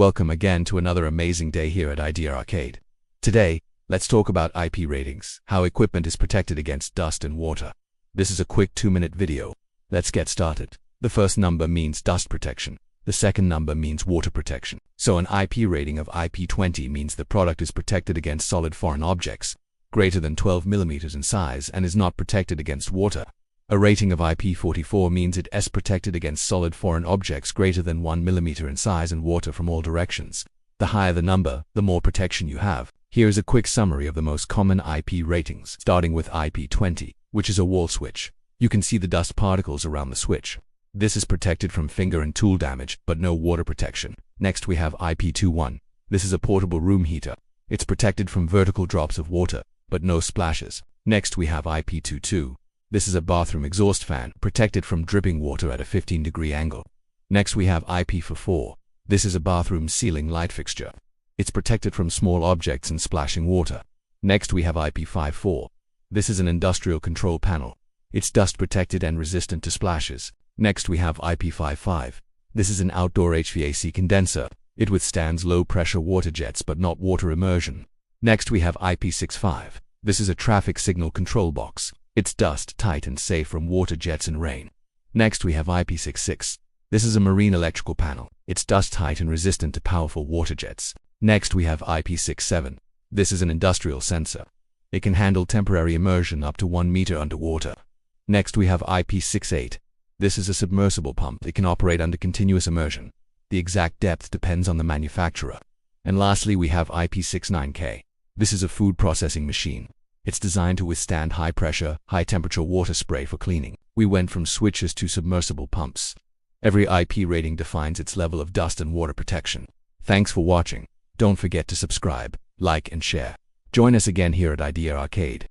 Welcome again to another amazing day here at Idea Arcade. Today, let's talk about IP ratings, how equipment is protected against dust and water. This is a quick 2-minute video. Let's get started. The first number means dust protection. The second number means water protection. So an IP rating of IP20 means the product is protected against solid foreign objects, greater than 12 mm in size, and is not protected against water. A rating of IP44 means it is protected against solid foreign objects greater than 1 mm in size and water from all directions. The higher the number, the more protection you have. Here is a quick summary of the most common IP ratings, starting with IP20, which is a wall switch. You can see the dust particles around the switch. This is protected from finger and tool damage, but no water protection. Next we have IP21. This is a portable room heater. It's protected from vertical drops of water, but no splashes. Next we have IP22. This is a bathroom exhaust fan, protected from dripping water at a 15-degree angle. Next we have IP44. This is a bathroom ceiling light fixture. It's protected from small objects and splashing water. Next we have IP54. This is an industrial control panel. It's dust protected and resistant to splashes. Next we have IP55. This is an outdoor HVAC condenser. It withstands low pressure water jets but not water immersion. Next we have IP65. This is a traffic signal control box. It's dust tight and safe from water jets and rain. Next we have IP66. This is a marine electrical panel. It's dust tight and resistant to powerful water jets. Next we have IP67. This is an industrial sensor. It can handle temporary immersion up to 1 meter underwater. Next we have IP68. This is a submersible pump. It can operate under continuous immersion. The exact depth depends on the manufacturer. And lastly we have IP69K. This is a food processing machine. It's designed to withstand high pressure, high temperature water spray for cleaning. We went from switches to submersible pumps. Every IP rating defines its level of dust and water protection. Thanks for watching. Don't forget to subscribe, like and share. Join us again here at Idea Arcade.